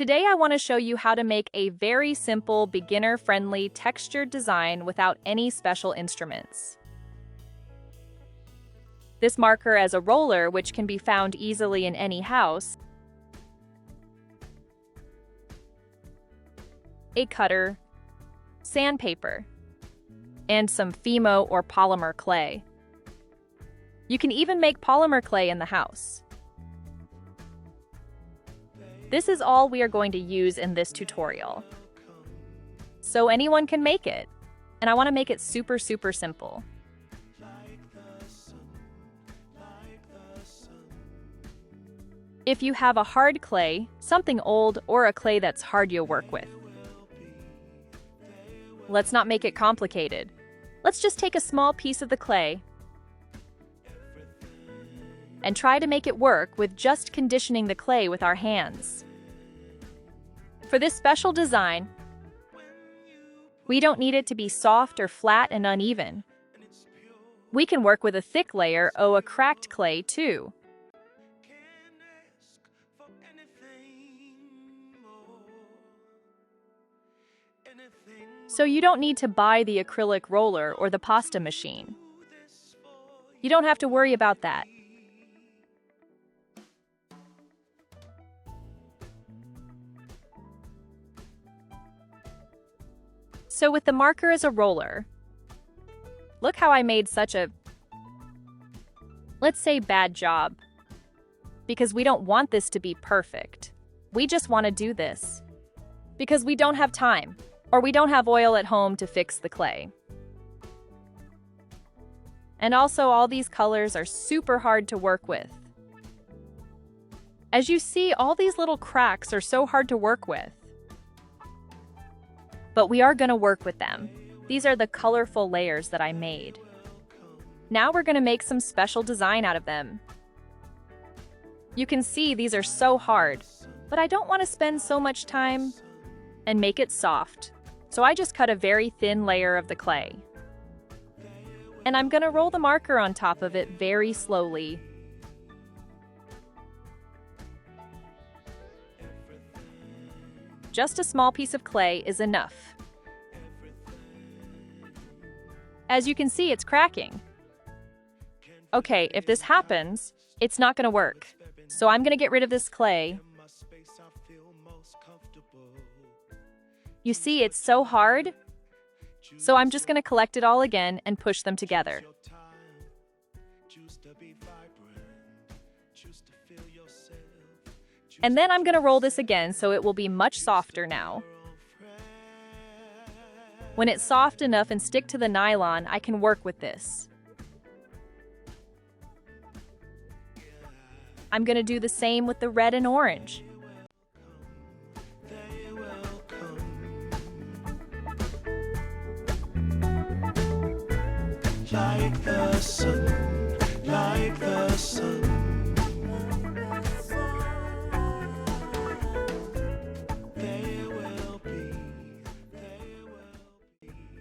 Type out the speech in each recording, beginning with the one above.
Today I want to show you how to make a very simple, beginner-friendly textured design without any special instruments. This marker as a roller, which can be found easily in any house, a cutter, sandpaper, and some Fimo or polymer clay. You can even make polymer clay in the house. This is all we are going to use in this tutorial. So anyone can make it, and I want to make it super simple. If you have a hard clay, something old, or a clay that's hard to work with, let's not make it complicated. Let's just take a small piece of the clay and try to make it work with just conditioning the clay with our hands. For this special design, we don't need it to be soft or flat and uneven. We can work with a thick layer or a cracked clay too. So you don't need to buy the acrylic roller or the pasta machine. You don't have to worry about that. So with the marker as a roller, look how I made such a, let's say, bad job. Because we don't want this to be perfect. We just want to do this. Because we don't have time, or we don't have oil at home to fix the clay. And also, all these colors are super hard to work with. As you see, all these little cracks are so hard to work with. But we are going to work with them. These are the colorful layers that I made. Now we're going to make some special design out of them. You can see these are so hard, but I don't want to spend so much time and make it soft. So I just cut a very thin layer of the clay. And I'm going to roll the marker on top of it very slowly. Just a small piece of clay is enough. As you can see, it's cracking. Okay, if this happens, it's not going to work. So I'm going to get rid of this clay. You see, it's so hard. So I'm just going to collect it all again and push them together. And then I'm going to roll this again so it will be much softer now. When it's soft enough and stick to the nylon, I can work with this. I'm going to do the same with the red and orange. Like the sun, like the sun.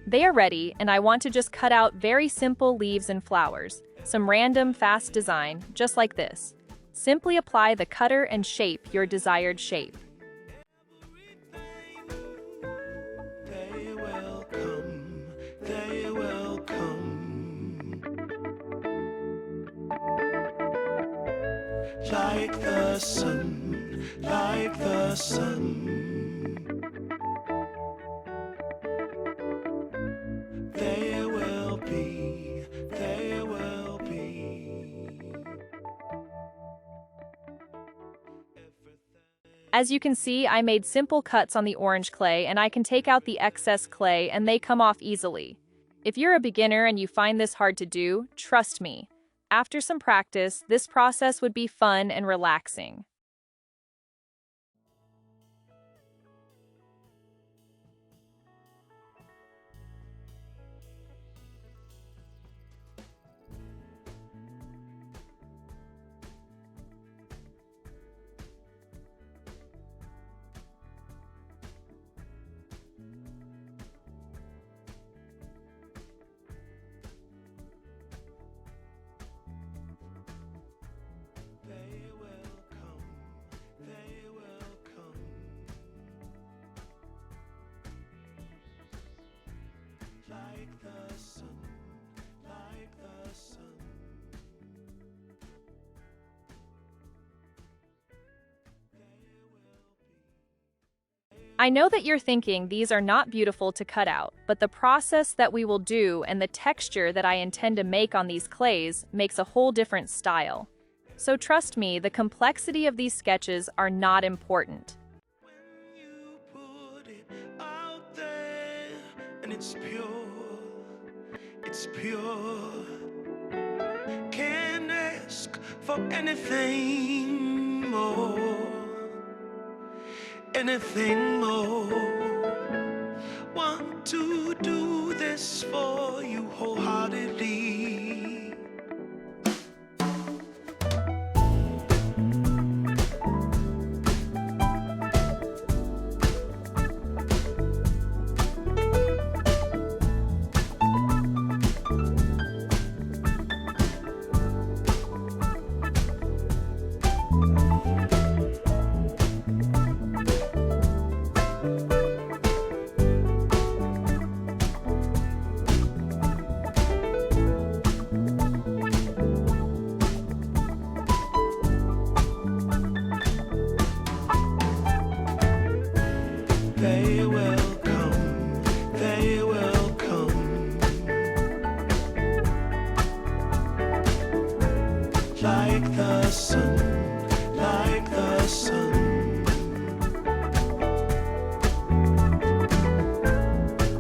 They are ready, and I want to just cut out very simple leaves and flowers. Some random, fast design, just like this. Simply apply the cutter and shape your desired shape. They will come, they will come. Like the sun, like the sun. They will be, they will be. As you can see, I made simple cuts on the orange clay, and I can take out the excess clay and they come off easily. If you're a beginner and you find this hard to do, trust me. After some practice, this process would be fun and relaxing. I know that you're thinking these are not beautiful to cut out, but the process that we will do and the texture that I intend to make on these clays makes a whole different style. So trust me, the complexity of these sketches are not important. You put it out there, and it's pure. It's pure. Can't ask for anything more. Anything more. Want to do this for you wholeheartedly. They will come, they will come, like the sun, like the sun.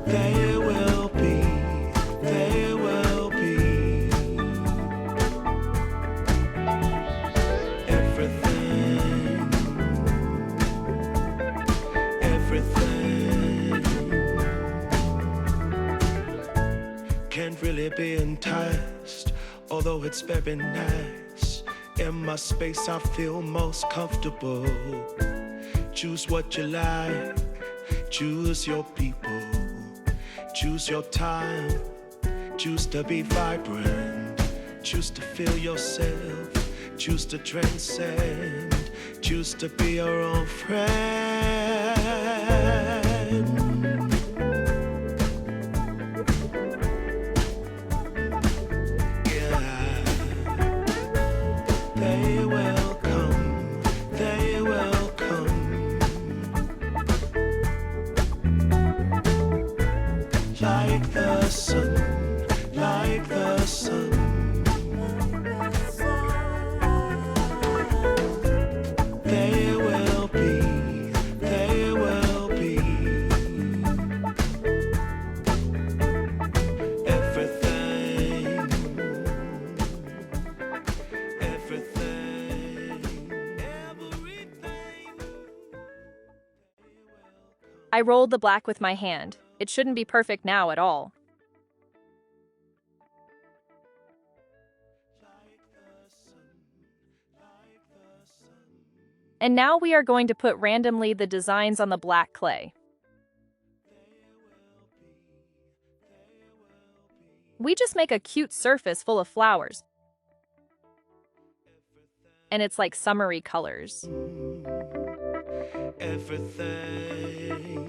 They will be, they will be everything. Everything can't really be enticed, although it's very nice. In my space, I feel most comfortable. Choose what you like, choose your people, choose your time, choose to be vibrant, choose to feel yourself, choose to transcend, choose to be your own friend. Yeah, they will come, they will come, like the sun, like the sun. They will be, they will be everything, everything, everything. I rolled the black with my hand. It shouldn't be perfect now at all. And now we are going to put randomly the designs on the black clay. We just make a cute surface full of flowers. And it's like summery colors. Everything.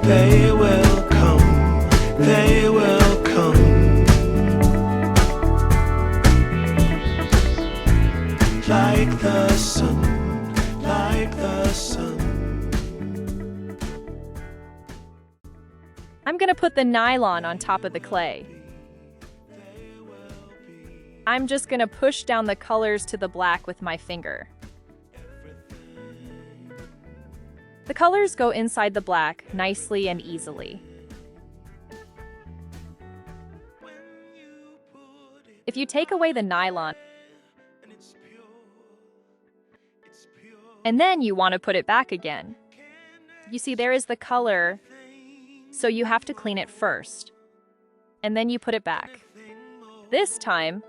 They will come, they will come, like the sun, like the sun. I'm gonna put the nylon on top of the clay. I'm just gonna push down the colors to the black with my finger. The colors go inside the black nicely and easily. If you take away the nylon, and then you want to put it back again, you see there is the color, so you have to clean it first, and then you put it back. This time,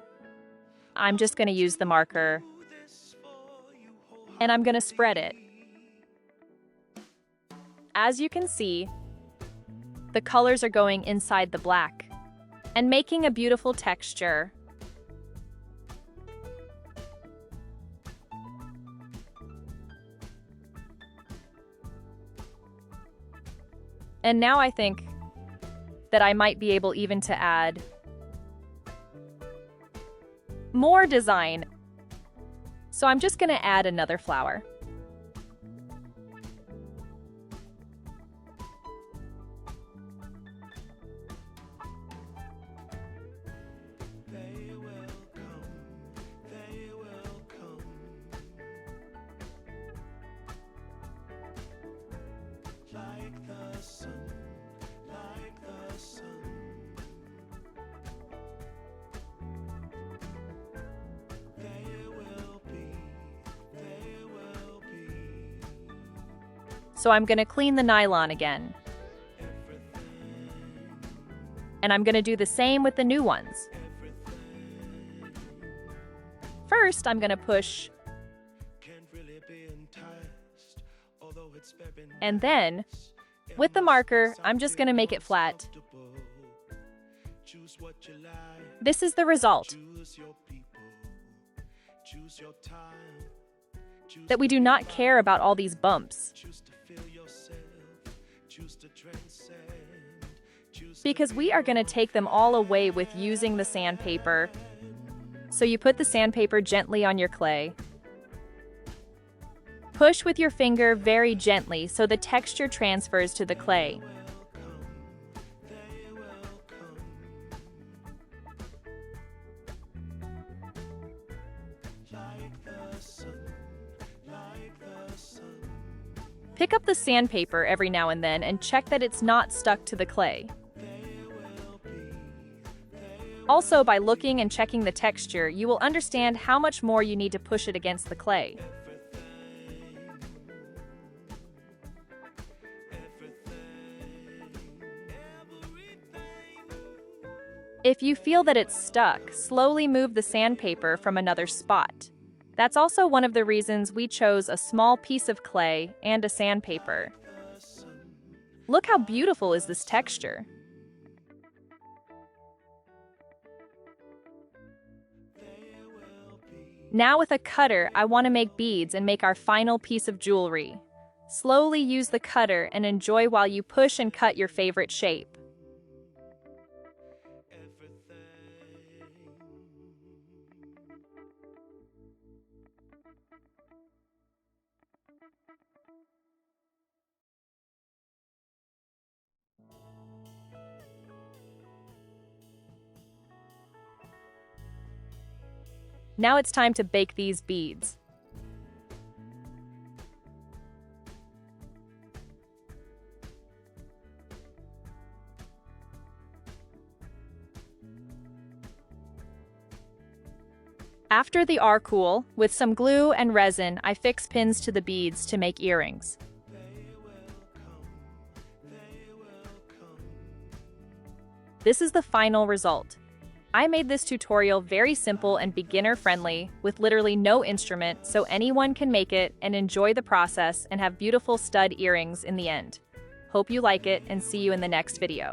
I'm just going to use the marker and I'm going to spread it. As you can see, the colors are going inside the black and making a beautiful texture. And now I think that I might be able even to add more design. So I'm just going to add another flower. So I'm going to clean the nylon again. And I'm going to do the same with the new ones. First, I'm going to push. And then, with the marker, I'm just going to make it flat. This is the result. That we do not care about all these bumps. Because we are going to take them all away with using the sandpaper. So you put the sandpaper gently on your clay. Push with your finger very gently so the texture transfers to the clay. Pick up the sandpaper every now and then and check that it's not stuck to the clay. Also, by looking and checking the texture, you will understand how much more you need to push it against the clay. If you feel that it's stuck, slowly move the sandpaper from another spot. That's also one of the reasons we chose a small piece of clay and a sandpaper. Look how beautiful is this texture. Now with a cutter, I want to make beads and make our final piece of jewelry. Slowly use the cutter and enjoy while you push and cut your favorite shape. Now it's time to bake these beads. After they are cool, with some glue and resin, I fix pins to the beads to make earrings. This is the final result. I made this tutorial very simple and beginner-friendly, with literally no instrument, so anyone can make it and enjoy the process and have beautiful stud earrings in the end. Hope you like it and see you in the next video.